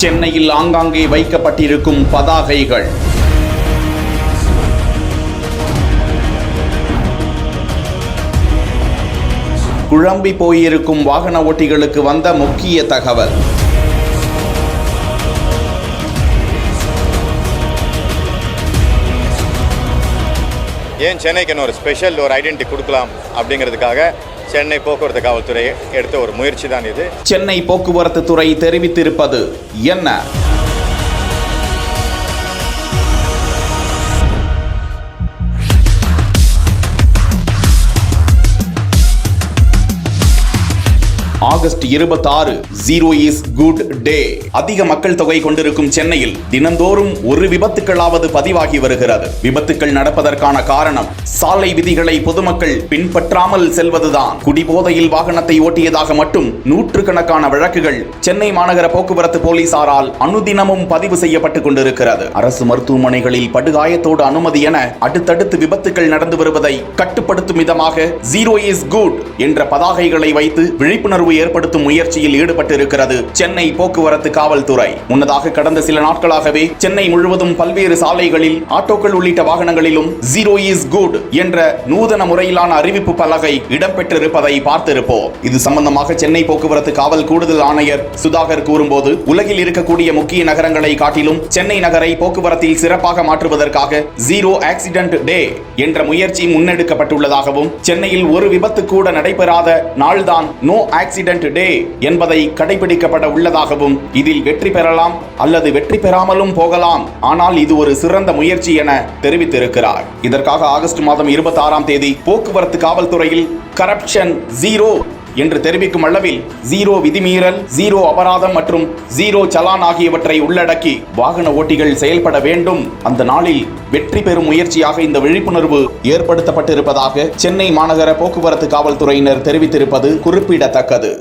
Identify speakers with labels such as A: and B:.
A: சென்னையில் ஆங்காங்கே வைக்கப்பட்டிருக்கும் பதாகைகள். குழம்பி போயிருக்கும் வாகன ஓட்டிகளுக்கு வந்த முக்கிய தகவல்.
B: ஏன் சென்னைக்கு ஒரு ஸ்பெஷல் ஒரு ஐடென்டிட்டி கொடுக்கலாம் அப்படிங்கிறதுக்காக சென்னை போக்குவரத்து காவல்துறை எடுத்த ஒரு முயற்சி தான் இது.
A: சென்னை போக்குவரத்து துறை தெரிவித்திருப்பது என்ன? August 26 zero is good day. அதிக மக்கள் தொகை கொண்டிருக்கும் சென்னையில் தினந்தோறும் ஒரு விபத்துக்களாவது பதிவாகி வருகிறது. விபத்துக்கள் நடப்பதற்கான காரணம் சாலை விதிகளை பொதுமக்கள் பின்பற்றாமல் செல்வதுதான். குடிபோதையில் வாகனத்தை ஓட்டியதாக மட்டும் நூற்றுக்கணக்கான வழக்குகள் சென்னை மாநகர போக்குவரத்து போலீசாரால் அனுதினமும் பதிவு செய்யப்பட்டுக் கொண்டிருக்கிறது. அரசு மருத்துவமனைகளில் படுகாயத்தோடு அனுமதி என அடுத்தடுத்து விபத்துக்கள் நடந்து வருவதை கட்டுப்படுத்தும் விதமாக ஜீரோ இஸ் குட் என்ற பதாகைகளை வைத்து விழிப்புணர்வு ஏற்படுத்தும் முயற்சியில் ஈடுபட்டிருக்கிறது சென்னை போக்குவரத்து காவல்துறை. முன்னதாக கடந்த சில நாட்களாகவே சென்னை முழுவதும் பல்வேறு சாலைகளில் ஆட்டோக்கள் உள்ளிட்ட வாகனங்களிலும் ஜீரோ இஸ் குட் என்ற நூதன முறையிலான அறிவிப்பு பலகை இடம்பெற்றிருப்பதை பார்த்திருப்போம். இது சம்பந்தமாக சென்னை போக்குவரத்து காவல் கூடுதல் ஆணையர் சுதாகர் கூறும்போது, உலகில் இருக்கக்கூடிய முக்கிய நகரங்களை காட்டிலும் சென்னை நகரை போக்குவரத்தில் சிறப்பாக மாற்றுவதற்காக ஜீரோ ஆக்சிடென்ட் டே என்ற முயற்சி முன்னெடுக்கப்பட்டுள்ளதாகவும், சென்னையில் ஒரு விபத்து கூட நடைபெறாத நாள்தான் நோ ஆக்சிடென்ட் டே என்பதை கடைபிடிக்கப்பட உள்ளதாகவும், இதில் வெற்றி பெறலாம் அல்லது வெற்றி பெறாமலும் போகலாம், ஆனால் இது ஒரு சிறந்த முயற்சி என தெரிவித்திருக்கிறார். இதற்காக ஆகஸ்ட் மாதம் 26ஆம் தேதி போக்குவரத்து காவல்துறையில் கரப்ஷன் ஜீரோ என்று தெரிவிக்கும் அளவில் ஜீரோ விதிமீறல், ஜீரோ அபராதம் மற்றும் ஜீரோ சலான் ஆகியவற்றை உள்ளடக்கி வாகன ஓட்டிகள் செயல்பட வேண்டும். அந்த நாளில் வெற்றி பெறும் முயற்சியாக இந்த விழிப்புணர்வு ஏற்படுத்தப்பட்டிருப்பதாக சென்னை மாநகர போக்குவரத்து காவல்துறையினர் தெரிவித்திருப்பது குறிப்பிடத்தக்கது.